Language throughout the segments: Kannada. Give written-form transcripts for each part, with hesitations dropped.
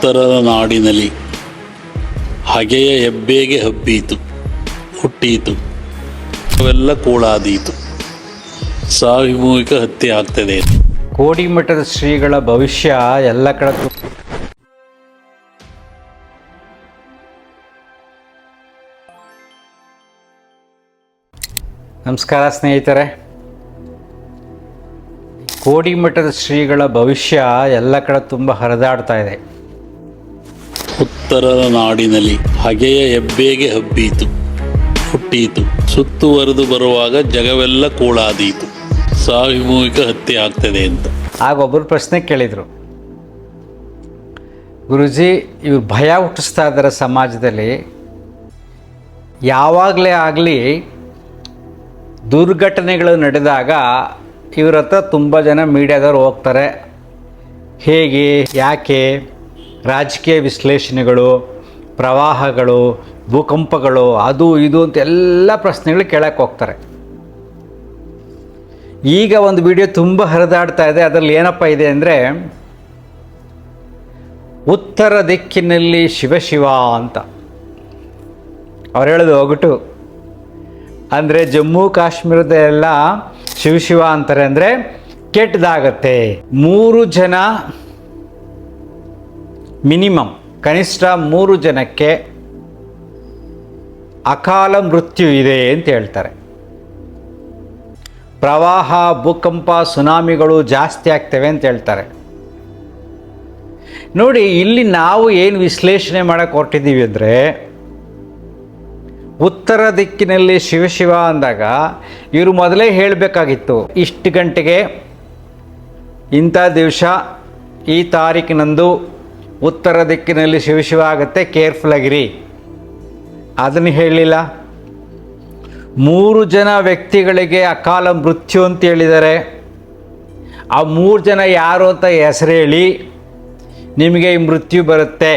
ಉತ್ತರದ ನಾಡಿನಲ್ಲಿ ಹಗೆಯ ಹೆಬ್ಬೇಗೆ ಹಬ್ಬೀತು, ಹುಟ್ಟೀತು, ಅವೆಲ್ಲ ಕೂಳಾದೀತು, ಸಾಮೂಹಿಕ ಹತ್ಯೆ ಆಗ್ತದೆ. ಕೋಡಿಮಠದ ಶ್ರೀಗಳ ಭವಿಷ್ಯ ಎಲ್ಲ ಕಡೆ. ನಮಸ್ಕಾರ ಸ್ನೇಹಿತರೆ. ಕೋಡಿಮಠದ ಶ್ರೀಗಳ ಭವಿಷ್ಯ ಎಲ್ಲ ಕಡೆ ತುಂಬ ಹರಿದಾಡ್ತಾ ಇದೆ. ಉತ್ತರದ ನಾಡಿನಲ್ಲಿ ಹಗೆಯ ಹೆಬ್ಬೇಗೆ ಹಬ್ಬೀತು, ಹುಟ್ಟೀತು, ಸುತ್ತುವರೆದು ಬರುವಾಗ ಜಗವೆಲ್ಲ ಕೂಳಾದೀತು, ಸಾಮೂಹಿಕ ಹತ್ಯೆ ಆಗ್ತದೆ ಅಂತ. ಆಗ ಒಬ್ಬರು ಪ್ರಶ್ನೆ ಕೇಳಿದರು, ಗುರುಜಿ ಇವ್ರು ಭಯ ಹುಟ್ಟಿಸ್ತಾ ಇದ್ದಾರೆ ಸಮಾಜದಲ್ಲಿ. ಯಾವಾಗಲೇ ಆಗಲಿ ದುರ್ಘಟನೆಗಳು ನಡೆದಾಗ ಇವ್ರ ಹತ್ರ ತುಂಬ ಜನ ಮೀಡಿಯಾದವ್ರು ಹೋಗ್ತಾರೆ. ಹೇಗೆ, ಯಾಕೆ, ರಾಜಕೀಯ ವಿಶ್ಲೇಷಣೆಗಳು, ಪ್ರವಾಹಗಳು, ಭೂಕಂಪಗಳು, ಅದು ಇದು ಅಂತ ಎಲ್ಲ ಪ್ರಶ್ನೆಗಳು ಕೇಳಕ್ಕೆ ಹೋಗ್ತಾರೆ. ಈಗ ಒಂದು ವಿಡಿಯೋ ತುಂಬ ಹರಿದಾಡ್ತಾ ಇದೆ. ಅದರಲ್ಲಿ ಏನಪ್ಪ ಇದೆ ಅಂದರೆ, ಉತ್ತರ ದಿಕ್ಕಿನಲ್ಲಿ ಶಿವ ಅಂತ ಅವ್ರು ಹೇಳೋದು ಒಗಟು. ಅಂದರೆ ಜಮ್ಮು ಕಾಶ್ಮೀರದ ಎಲ್ಲ ಶಿವ ಅಂತಾರೆ ಅಂದರೆ ಕೆಟ್ಟದಾಗತ್ತೆ. 3 ಜನ ಮಿನಿಮಮ್, ಕನಿಷ್ಠ 3 ಜನಕ್ಕೆ ಅಕಾಲ ಮೃತ್ಯು ಇದೆ ಅಂತ ಹೇಳ್ತಾರೆ. ಪ್ರವಾಹ, ಭೂಕಂಪ, ಸುನಾಮಿಗಳು ಜಾಸ್ತಿ ಆಗ್ತವೆ ಅಂತ ಹೇಳ್ತಾರೆ. ನೋಡಿ, ಇಲ್ಲಿ ನಾವು ಏನು ವಿಶ್ಲೇಷಣೆ ಮಾಡಕ್ಕೆ ಹೊರಟಿದ್ದೀವಿ ಅಂದರೆ, ಉತ್ತರ ದಿಕ್ಕಿನಲ್ಲಿ ಶಿವ ಅಂದಾಗ ಇವರು ಮೊದಲೇ ಹೇಳಬೇಕಾಗಿತ್ತು, ಇಷ್ಟು ಗಂಟೆಗೆ ಇಂಥ ದಿವಸ ಈ ತಾರೀಕಿನಂದು ಉತ್ತರ ದಿಕ್ಕಿನಲ್ಲಿ ಶಿವ ಆಗುತ್ತೆ, ಕೇರ್ಫುಲ್ ಆಗಿರಿ. ಅದನ್ನು ಹೇಳಲಿಲ್ಲ. 3 ಜನ ವ್ಯಕ್ತಿಗಳಿಗೆ ಅಕಾಲ ಮೃತ್ಯು ಅಂತ ಹೇಳಿದ್ದಾರೆ. ಆ 3 ಜನ ಯಾರು ಅಂತ ಹೆಸರು ಹೇಳಿ, ನಿಮಗೆ ಈ ಮೃತ್ಯು ಬರುತ್ತೆ,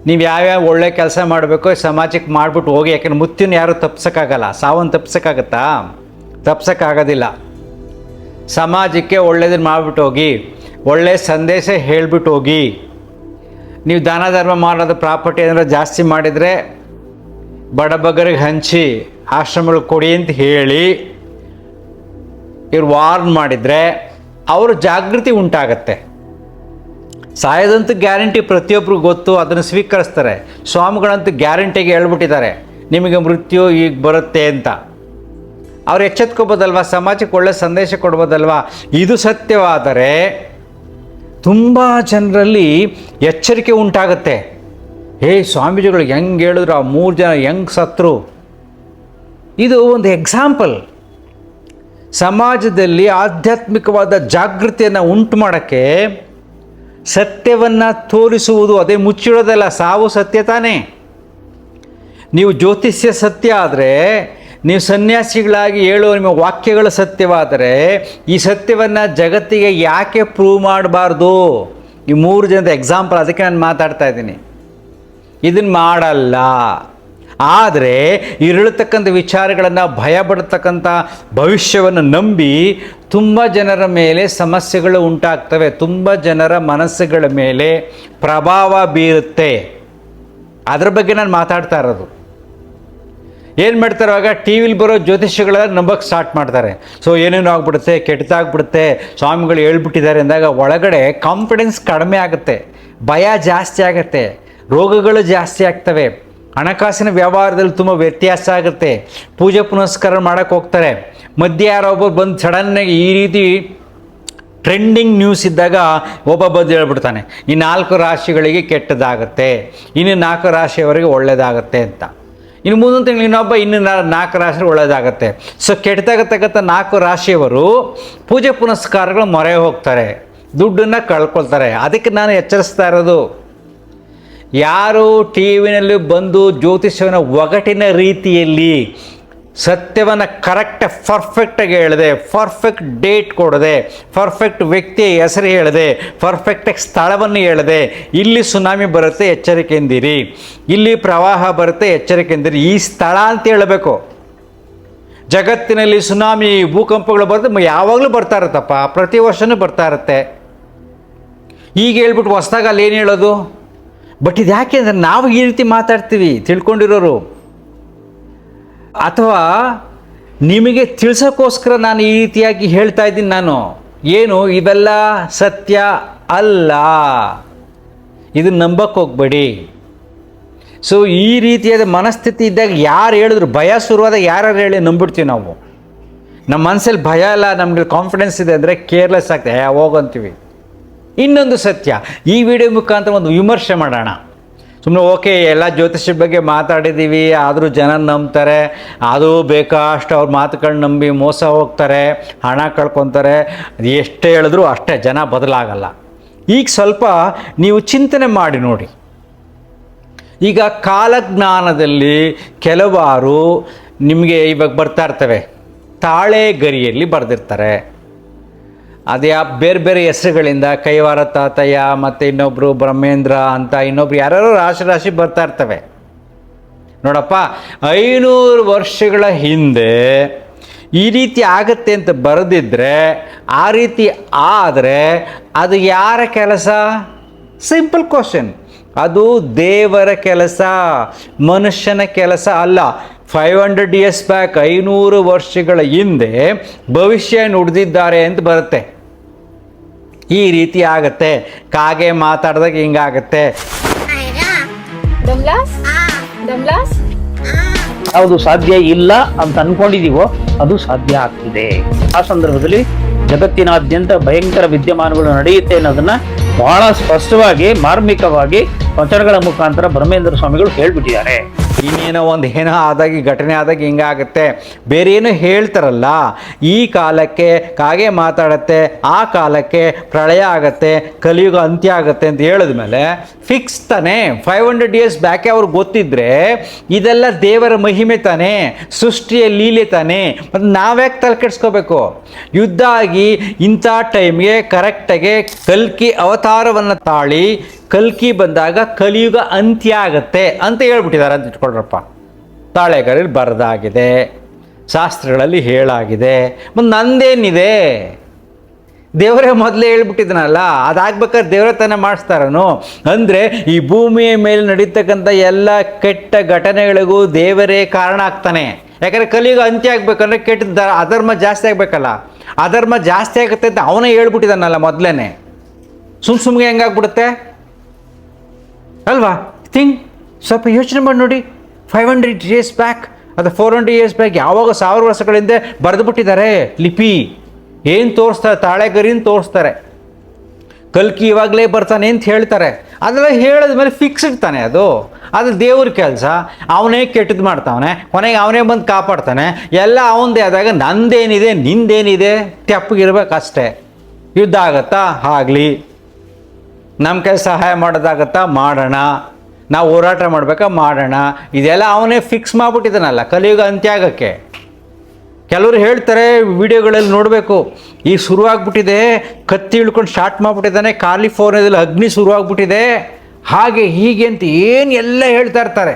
ನೀವು ಯಾವ್ಯಾವ ಒಳ್ಳೆ ಕೆಲಸ ಮಾಡಬೇಕು ಸಮಾಜಕ್ಕೆ ಮಾಡಿಬಿಟ್ಟು ಹೋಗಿ. ಯಾಕೆಂದ್ರೆ ಮೃತ್ಯುನ ಯಾರು ತಪ್ಸೋಕ್ಕಾಗಲ್ಲ, ಸಾವನ್ನು ತಪ್ಸೋಕ್ಕಾಗತ್ತಾ? ತಪ್ಸೋಕ್ಕಾಗೋದಿಲ್ಲ. ಸಮಾಜಕ್ಕೆ ಒಳ್ಳೆಯದನ್ನು ಮಾಡಿಬಿಟ್ಟು ಹೋಗಿ, ಒಳ್ಳೆಯ ಸಂದೇಶ ಹೇಳಿಬಿಟ್ಟು ಹೋಗಿ. ನೀವು ದಾನ ಧರ್ಮ ಮಾಡೋದು, ಪ್ರಾಪರ್ಟಿ ಏನಾದ್ರು ಜಾಸ್ತಿ ಮಾಡಿದರೆ ಬಡಬಗರಿಗೆ ಹಂಚಿ ಆಶ್ರಮಗಳು ಕೊಡಿ ಅಂತ ಹೇಳಿ ಇವ್ರು ವಾರ್ನ್ ಮಾಡಿದರೆ ಅವರು ಜಾಗೃತಿ ಉಂಟಾಗತ್ತೆ. ಸಾಯೋದಂತೂ ಗ್ಯಾರಂಟಿ ಪ್ರತಿಯೊಬ್ಬರಿಗೂ ಗೊತ್ತು, ಅದನ್ನು ಸ್ವೀಕರಿಸ್ತಾರೆ. ಸ್ವಾಮಿಗಳಂತೂ ಗ್ಯಾರಂಟಿಗೆ ಹೇಳ್ಬಿಟ್ಟಿದ್ದಾರೆ, ನಿಮಗೆ ಮೃತ್ಯು ಈಗ ಬರುತ್ತೆ ಅಂತ. ಅವ್ರು ಎಚ್ಚೆತ್ಕೋಬೋದಲ್ವ, ಸಮಾಜಕ್ಕೆ ಒಳ್ಳೆ ಸಂದೇಶ ಕೊಡ್ಬೋದಲ್ವ. ಇದು ಸತ್ಯವಾದರೆ ತುಂಬ ಜನರಲ್ಲಿ ಎಚ್ಚರಿಕೆ ಉಂಟಾಗುತ್ತೆ. ಸ್ವಾಮೀಜಿಗಳು ಹೆಂಗೆ ಹೇಳಿದ್ರು, ಆ 3 ಜನ ಹೆಂಗೆ ಸತ್ರು. ಇದು ಒಂದು ಎಕ್ಸಾಂಪಲ್. ಸಮಾಜದಲ್ಲಿ ಆಧ್ಯಾತ್ಮಿಕವಾದ ಜಾಗೃತಿಯನ್ನು ಉಂಟು ಮಾಡೋಕ್ಕೆ ಸತ್ಯವನ್ನು ತೋರಿಸುವುದು, ಅದೇ ಮುಚ್ಚಿಡೋದಲ್ಲ. ಸಾವು ಸತ್ಯ ತಾನೇ. ನೀವು ಜ್ಯೋತಿಷ್ಯ ಸತ್ಯ ಆದರೆ, ನೀವು ಸನ್ಯಾಸಿಗಳಾಗಿ ಹೇಳೋ ನಿಮ್ಮ ವಾಕ್ಯಗಳು ಸತ್ಯವಾದರೆ, ಈ ಸತ್ಯವನ್ನು ಜಗತ್ತಿಗೆ ಯಾಕೆ ಪ್ರೂವ್ ಮಾಡಬಾರ್ದು? ಈ 3 ಜನದ ಎಕ್ಸಾಂಪಲ್, ಅದಕ್ಕೆ ನಾನು ಮಾತಾಡ್ತಾ ಇದ್ದೀನಿ. ಇದನ್ನು ಮಾಡಲ್ಲ. ಆದರೆ ಇರತಕ್ಕಂಥ ವಿಚಾರಗಳನ್ನು, ಭಯಪಡ್ತಕ್ಕಂಥ ಭವಿಷ್ಯವನ್ನು ನಂಬಿ ತುಂಬ ಜನರ ಮೇಲೆ ಸಮಸ್ಯೆಗಳು ಉಂಟಾಗ್ತವೆ. ತುಂಬ ಜನರ ಮನಸ್ಸುಗಳ ಮೇಲೆ ಪ್ರಭಾವ ಬೀರುತ್ತೆ. ಅದ್ರ ಬಗ್ಗೆ ನಾನು ಮಾತಾಡ್ತಾ ಇರೋದು. ಏನು ಮಾಡ್ತಾರೆ, ಆವಾಗ ಟಿ ವಿಲಿ ಬರೋ ಜ್ಯೋತಿಷ್ಯಗಳೆಲ್ಲ ನಂಬಕ್ಕೆ ಸ್ಟಾರ್ಟ್ ಮಾಡ್ತಾರೆ. ಸೊ ಏನೇನು ಆಗ್ಬಿಡುತ್ತೆ, ಕೆಟ್ಟದಾಗ್ಬಿಡುತ್ತೆ, ಸ್ವಾಮಿಗಳು ಹೇಳ್ಬಿಟ್ಟಿದ್ದಾರೆ ಅಂದಾಗ ಒಳಗಡೆ ಕಾನ್ಫಿಡೆನ್ಸ್ ಕಡಿಮೆ ಆಗುತ್ತೆ, ಭಯ ಜಾಸ್ತಿ ಆಗುತ್ತೆ, ರೋಗಗಳು ಜಾಸ್ತಿ ಆಗ್ತವೆ, ಹಣಕಾಸಿನ ವ್ಯವಹಾರದಲ್ಲಿ ತುಂಬ ವ್ಯತ್ಯಾಸ ಆಗುತ್ತೆ. ಪೂಜೆ ಪುನಸ್ಕಾರ ಮಾಡೋಕ್ಕೆ ಹೋಗ್ತಾರೆ. ಮಧ್ಯೆ ಯಾರೊಬ್ಬರು ಬಂದು ಸಡನ್ನಾಗಿ ಈ ರೀತಿ ಟ್ರೆಂಡಿಂಗ್ ನ್ಯೂಸ್ ಇದ್ದಾಗ ಒಬ್ಬ ಬಂದು ಹೇಳ್ಬಿಡ್ತಾನೆ, ಈ 4 ರಾಶಿಗಳಿಗೆ ಕೆಟ್ಟದಾಗುತ್ತೆ, ಇನ್ನು 4 ರಾಶಿಯವರೆಗೆ ಒಳ್ಳೆಯದಾಗತ್ತೆ ಅಂತ. ಇನ್ನು ಮುಂದಿನ ತಿಂಗಳು ಇನ್ನೊಬ್ಬ ಇನ್ನು 4 ರಾಶಿ ಒಳ್ಳೆಯದಾಗತ್ತೆ. ಸೊ ಕೆಟ್ಟದಾಗತಕ್ಕಂಥ 4 ರಾಶಿಯವರು ಪೂಜೆ ಪುನಸ್ಕಾರಗಳು ಮೊರೆ ಹೋಗ್ತಾರೆ, ದುಡ್ಡನ್ನು ಕಳ್ಕೊಳ್ತಾರೆ. ಅದಕ್ಕೆ ನಾನು ಎಚ್ಚರಿಸ್ತಾ ಇರೋದು, ಯಾರು ಟಿ ವಿನಲ್ಲಿ ಬಂದು ಜ್ಯೋತಿಷ್ಯವನ್ನು ಒಗಟಿನ ರೀತಿಯಲ್ಲಿ ಸತ್ಯವನ್ನು ಕರೆಕ್ಟ್ ಪರ್ಫೆಕ್ಟಾಗಿ ಹೇಳಿದೆ, ಪರ್ಫೆಕ್ಟ್ ಡೇಟ್ ಕೊಡದೆ, ಪರ್ಫೆಕ್ಟ್ ವ್ಯಕ್ತಿಯ ಹೆಸರು ಹೇಳಿದೆ, ಪರ್ಫೆಕ್ಟಾಗಿ ಸ್ಥಳವನ್ನು ಹೇಳಿದೆ, ಇಲ್ಲಿ ಸುನಾಮಿ ಬರುತ್ತೆ ಎಚ್ಚರಿಕೆಯಿಂದಿರಿ, ಇಲ್ಲಿ ಪ್ರವಾಹ ಬರುತ್ತೆ ಎಚ್ಚರಿಕೆಯಿಂದಿರಿ, ಈ ಸ್ಥಳ ಅಂತ ಹೇಳಬೇಕು. ಜಗತ್ತಿನಲ್ಲಿ ಸುನಾಮಿ, ಭೂಕಂಪಗಳು ಬರುತ್ತೆ, ಯಾವಾಗಲೂ ಬರ್ತಾ ಇರುತ್ತಪ್ಪ, ಪ್ರತಿ ವರ್ಷವೂ ಬರ್ತಾ ಇರುತ್ತೆ. ಈಗ ಹೇಳ್ಬಿಟ್ಟು ಹೊಸ್ದಾಗ ಅಲ್ಲಿ ಏನು ಹೇಳೋದು? ಬಟ್ ಇದು ಯಾಕೆ ಅಂದರೆ ನಾವು ಈ ರೀತಿ ಮಾತಾಡ್ತೀವಿ ತಿಳ್ಕೊಂಡಿರೋರು, ಅಥವಾ ನಿಮಗೆ ತಿಳಿಸೋಕ್ಕೋಸ್ಕರ ನಾನು ಈ ರೀತಿಯಾಗಿ ಹೇಳ್ತಾ ಇದ್ದೀನಿ. ನಾನು ಏನು ಇವೆಲ್ಲ ಸತ್ಯ ಅಲ್ಲ, ಇದನ್ನು ನಂಬಕ್ಕೆ ಹೋಗಬೇಡಿ. ಸೊ ಈ ರೀತಿಯಾದ ಮನಸ್ಥಿತಿ ಇದ್ದಾಗ ಯಾರು ಹೇಳಿದ್ರು, ಭಯ ಶುರುವಾದಾಗ ಯಾರು ಹೇಳಿ ನಂಬಿಡ್ತೀವಿ ನಾವು. ನಮ್ಮ ಮನಸ್ಸಲ್ಲಿ ಭಯ ಇಲ್ಲ, ನಮಗೆ ಕಾನ್ಫಿಡೆನ್ಸ್ ಇದೆ ಅಂದರೆ ಕೇರ್ಲೆಸ್ ಆಗ್ತದೆ, ಹೋಗಂತೀವಿ. ಇನ್ನೊಂದು ಸತ್ಯ, ಈ ವಿಡಿಯೋ ಮುಖಾಂತರ ಒಂದು ವಿಮರ್ಶೆ ಮಾಡೋಣ. ಸುಮ್ಮನೆ ಓಕೆ ಎಲ್ಲ ಜ್ಯೋತಿಷ್ಯ ಬಗ್ಗೆ ಮಾತಾಡಿದ್ದೀವಿ, ಆದರೂ ಜನ ನಂಬ್ತಾರೆ, ಅದು ಬೇಕಷ್ಟು ಅವ್ರ ಮಾತುಗಳನ್ನ ನಂಬಿ ಮೋಸ ಹೋಗ್ತಾರೆ, ಹಣ ಕಳ್ಕೊತಾರೆ. ಎಷ್ಟೇ ಹೇಳಿದ್ರು ಅಷ್ಟೇ, ಜನ ಬದಲಾಗಲ್ಲ. ಈಗ ಸ್ವಲ್ಪ ನೀವು ಚಿಂತನೆ ಮಾಡಿ ನೋಡಿ. ಈಗ ಕಾಲಜ್ಞಾನದಲ್ಲಿ ಕೆಲವಾರು ನಿಮಗೆ ಇವಾಗ ಬರ್ತಾ ಇರ್ತವೆ, ತಾಳೆ ಗರಿಯಲ್ಲಿ ಬರೆದಿರ್ತಾರೆ. ಅದೇ ಬೇರೆ ಬೇರೆ ಹೆಸರುಗಳಿಂದ ಕೈವಾರ ತಾತಯ್ಯ ಮತ್ತು ಇನ್ನೊಬ್ಬರು ಬ್ರಹ್ಮೇಂದ್ರ ಅಂತ ಇನ್ನೊಬ್ರು ಯಾರ್ಯಾರೋ ರಾಶಿ ಬರ್ತಾ ಇರ್ತವೆ. ನೋಡಪ್ಪ, 500 ವರ್ಷಗಳ ಹಿಂದೆ ಈ ರೀತಿ ಆಗತ್ತೆ ಅಂತ ಬರೆದಿದ್ರೆ, ಆ ರೀತಿ ಆದರೆ ಅದು ಯಾರ ಕೆಲಸ? Simple question. ಅದು ದೇವರ ಕೆಲಸ, ಮನುಷ್ಯನ ಕೆಲಸ ಅಲ್ಲ. 500 years ಬ್ಯಾಕ್, 500 ವರ್ಷಗಳ ಹಿಂದೆ ಭವಿಷ್ಯ ನುಡಿದಿದ್ದಾರೆ ಅಂತ ಬರುತ್ತೆ. ಈ ರೀತಿ ಆಗತ್ತೆ, ಕಾಗೆ ಮಾತಾಡಿದಾಗ ಹಿಂಗಾಗತ್ತೆ. ಯಾವುದು ಸಾಧ್ಯ ಇಲ್ಲ ಅಂತ ಅನ್ಕೊಂಡಿದೀವೋ ಅದು ಸಾಧ್ಯ ಆಗ್ತಿದೆ. ಆ ಸಂದರ್ಭದಲ್ಲಿ ಜಗತ್ತಿನಾದ್ಯಂತ ಭಯಂಕರ ವಿದ್ಯಮಾನಗಳು ನಡೆಯುತ್ತೆ ಅನ್ನೋದನ್ನ ಬಹಳ ಸ್ಪಷ್ಟವಾಗಿ, ಮಾರ್ಮಿಕವಾಗಿ ವಚನಗಳ ಮುಖಾಂತರ ಬ್ರಹ್ಮೇಂದ್ರ ಸ್ವಾಮಿಗಳು ಹೇಳ್ಬಿಟ್ಟಿದ್ದಾರೆ. ಇನ್ನೇನೋ ಒಂದು ಏನೋ ಆದಾಗ, ಘಟನೆ ಆದಾಗ ಹಿಂಗಾಗುತ್ತೆ, ಬೇರೆ ಏನೋ ಹೇಳ್ತಾರಲ್ಲ. ಈ ಕಾಲಕ್ಕೆ ಕಾಗೆ ಮಾತಾಡತ್ತೆ, ಆ ಕಾಲಕ್ಕೆ ಪ್ರಳಯ ಆಗತ್ತೆ, ಕಲಿಯುಗ ಅಂತ್ಯ ಆಗತ್ತೆ ಅಂತ ಹೇಳಿದ್ಮೇಲೆ ಫಿಕ್ಸ್ ತಾನೇ. 500 years ಬ್ಯಾಕೆ ಅವ್ರಿಗೆ ಗೊತ್ತಿದ್ರೆ ಇದೆಲ್ಲ ದೇವರ ಮಹಿಮೆ ತಾನೇ, ಸೃಷ್ಟಿಯ ಲೀಲೆ ತಾನೇ. ಮತ್ತು ನಾವ್ಯಾಕೆ ತಲೆ ಕೆಡಿಸ್ಕೋಬೇಕು? ಯುದ್ಧ ಆಗಿ ಇಂಥ ಟೈಮ್ಗೆ ಕರೆಕ್ಟಾಗಿ ಕಲ್ಕಿ ಅವತಾರವನ್ನು ತಾಳಿ ಕಲ್ಕಿ ಬಂದಾಗ ಕಲಿಯುಗ ಅಂತ್ಯ ಆಗತ್ತೆ ಅಂತ ಹೇಳ್ಬಿಟ್ಟಿದ್ದಾರೆ ಅಂತ ಇಟ್ಕೊಳ್ರಪ್ಪ. ತಾಳೆಗರಲ್ಲಿ ಬರೆದಾಗಿದೆ, ಶಾಸ್ತ್ರಗಳಲ್ಲಿ ಹೇಳಾಗಿದೆ. ಮತ್ತು ನಂದೇನಿದೆ? ದೇವರೇ ಮೊದಲೇ ಹೇಳ್ಬಿಟ್ಟಿದ್ದನಲ್ಲ, ಅದಾಗ್ಬೇಕಾದ್ರೆ ದೇವರ ತಾನೇ ಮಾಡಿಸ್ತಾರನು. ಅಂದರೆ ಈ ಭೂಮಿಯ ಮೇಲೆ ನಡೀತಕ್ಕಂಥ ಎಲ್ಲ ಕೆಟ್ಟ ಘಟನೆಗಳಿಗೂ ದೇವರೇ ಕಾರಣ ಆಗ್ತಾನೆ. ಯಾಕಂದರೆ ಕಲಿಯುಗ ಅಂತ್ಯ ಆಗ್ಬೇಕಂದ್ರೆ ಕೆಟ್ಟ ಅಧರ್ಮ ಜಾಸ್ತಿ ಆಗಬೇಕಲ್ಲ. ಅಧರ್ಮ ಜಾಸ್ತಿ ಆಗುತ್ತೆ ಅಂತ ಅವನೇ ಹೇಳ್ಬಿಟ್ಟಿದ್ದಾನಲ್ಲ ಮೊದಲೇ. ಸುಮ್ಮನೆ ಹೆಂಗಾಗ್ಬಿಡುತ್ತೆ ಅಲ್ವಾ? ಸ್ವಲ್ಪ ಯೋಚನೆ ಮಾಡಿ ನೋಡಿ. 500 years ಬ್ಯಾಕ್ ಅಥವಾ 400 years ಬ್ಯಾಕ್, ಯಾವಾಗ 1000 ವರ್ಷಗಳಿಂದ ಬರೆದು ಬಿಟ್ಟಿದ್ದಾರೆ ಲಿಪಿ. ಏನು ತೋರಿಸ್ತಾರೆ? ತಾಳೆಗರಿನ ತೋರಿಸ್ತಾರೆ. ಕಲ್ಕಿ ಇವಾಗಲೇ ಬರ್ತಾನೆ ಅಂತ ಹೇಳ್ತಾರೆ. ಅದೆಲ್ಲ ಹೇಳಿದ್ಮೇಲೆ ಫಿಕ್ಸ್ ಇರ್ತಾನೆ. ಅದು ದೇವ್ರ ಕೆಲಸ. ಅವನೇ ಕೆಟ್ಟದ್ದು ಮಾಡ್ತಾವನೆ, ಕೊನೆಗೆ ಅವನೇ ಬಂದು ಕಾಪಾಡ್ತಾನೆ. ಎಲ್ಲ ಅವನದೇ ಆದಾಗ ನಂದೇನಿದೆ ನಿಂದೇನಿದೆ? ತೆಪ್ಪಗಿರ್ಬೇಕಷ್ಟೇ. ಯುದ್ಧ ಆಗತ್ತಾ? ಆಗಲಿ. ನಮ್ಮ ಕೈ ಸಹಾಯ ಮಾಡೋದಾಗತ್ತಾ? ಮಾಡೋಣ. ನಾವು ಹೋರಾಟ ಮಾಡಬೇಕಾ? ಮಾಡೋಣ. ಇದೆಲ್ಲ ಅವನೇ ಫಿಕ್ಸ್ ಮಾಡಿಬಿಟ್ಟಿದ್ದಾನಲ್ಲ ಕಲಿಯುಗ ಅಂತ್ಯ ಆಗೋಕ್ಕೆ. ಕೆಲವರು ಹೇಳ್ತಾರೆ, ವಿಡಿಯೋಗಳಲ್ಲಿ ನೋಡಬೇಕು, ಈಗ ಶುರುವಾಗ್ಬಿಟ್ಟಿದೆ, ಕತ್ತಿ ಇಳ್ಕೊಂಡು ಸ್ಟಾರ್ಟ್ ಮಾಡಿಬಿಟ್ಟಿದ್ದಾನೆ, ಕ್ಯಾಲಿಫೋರ್ನಿಯಾದಲ್ಲಿ ಅಗ್ನಿ ಶುರುವಾಗ್ಬಿಟ್ಟಿದೆ, ಹಾಗೆ ಹೀಗೆ ಅಂತ ಏನು ಎಲ್ಲ ಹೇಳ್ತಾ ಇರ್ತಾರೆ.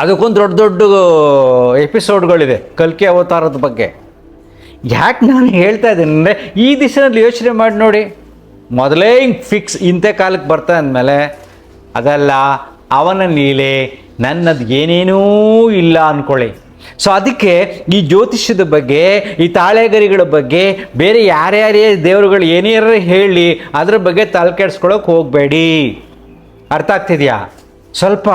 ಅದಕ್ಕೊಂದು ದೊಡ್ಡ ದೊಡ್ಡ ಎಪಿಸೋಡ್ಗಳಿದೆ ಕಲ್ಕಿ ಅವತಾರದ ಬಗ್ಗೆ. ಯಾಕೆ ನಾನು ಹೇಳ್ತಾ ಇದ್ದೀನಿ ಅಂದರೆ, ಈ ದಿಶೆಯಲ್ಲಿ ಯೋಚನೆ ಮಾಡಿ ನೋಡಿ. ಮೊದಲೇ ಹಿಂಗೆ ಫಿಕ್ಸ್ ಇಂಥ ಕಾಲಕ್ಕೆ ಬರ್ತಾ ಅಂದಮೇಲೆ ಅದೆಲ್ಲ ಅವನ ಲೀಲೆ, ನನ್ನದು ಏನೇನೂ ಇಲ್ಲ ಅಂದ್ಕೊಳ್ಳಿ. ಸೊ ಅದಕ್ಕೆ ಈ ಜ್ಯೋತಿಷ್ಯದ ಬಗ್ಗೆ, ಈ ತಾಳೆಗರಿಗಳ ಬಗ್ಗೆ, ಬೇರೆ ಯಾರ್ಯಾರೇ ದೇವರುಗಳು ಏನೇನಾರು ಹೇಳಿ ಅದ್ರ ಬಗ್ಗೆ ತಲೆ ಕೆಡಿಸ್ಕೊಳ್ಳೋಕೆ ಹೋಗಬೇಡಿ. ಅರ್ಥ ಆಗ್ತಿದೆಯಾ? ಸ್ವಲ್ಪ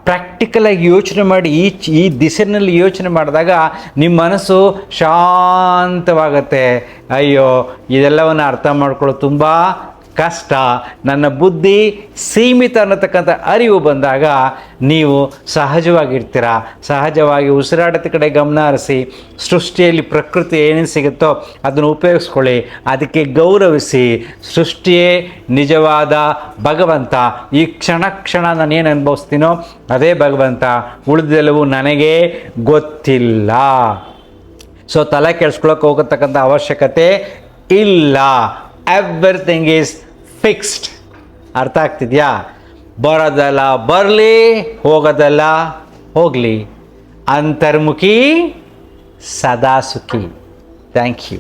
ಪ್ರಾಕ್ಟಿಕಲಾಗಿ ಯೋಚನೆ ಮಾಡಿ, ಈ ದಿಶೆಯಲ್ಲಿ ಯೋಚನೆ ಮಾಡಿದಾಗ ನಿಮ್ಮ ಮನಸ್ಸು ಶಾಂತವಾಗತ್ತೆ. ಅಯ್ಯೋ, ಇದೆಲ್ಲವನ್ನು ಅರ್ಥ ಮಾಡ್ಕೊಳ್ಳೋದು ತುಂಬ ಕಷ್ಟ, ನನ್ನ ಬುದ್ಧಿ ಸೀಮಿತ ಅನ್ನತಕ್ಕಂಥ ಅರಿವು ಬಂದಾಗ ನೀವು ಸಹಜವಾಗಿರ್ತೀರ. ಸಹಜವಾಗಿ ಉಸಿರಾಟದ ಕಡೆ ಗಮನ ಹರಿಸಿ, ಸೃಷ್ಟಿಯಲ್ಲಿ ಪ್ರಕೃತಿ ಏನೇನು ಸಿಗುತ್ತೋ ಅದನ್ನು ಉಪಯೋಗಿಸ್ಕೊಳ್ಳಿ, ಅದಕ್ಕೆ ಗೌರವಿಸಿ. ಸೃಷ್ಟಿಯೇ ನಿಜವಾದ ಭಗವಂತ. ಈ ಕ್ಷಣ ನಾನೇನು ಅನುಭವಿಸ್ತೀನೋ ಅದೇ ಭಗವಂತ, ಉಳಿದೆಲ್ಲವೂ ನನಗೆ ಗೊತ್ತಿಲ್ಲ. ಸೊ ತಲೆ ಕೆಡಿಸ್ಕೊಳ್ಳೋಕೆ ಹೋಗತಕ್ಕಂಥ ಅವಶ್ಯಕತೆ ಇಲ್ಲ. Everything is fixed. ಅರ್ಥ ಆಗ್ತಿದೆಯಾ? ಬರೋದಲ್ಲ ಬರಲಿ, ಹೋಗೋದಲ್ಲ ಹೋಗಲಿ. ಅಂತರ್ಮುಖಿ ಸದಾ ಸುಖಿ. Thank you.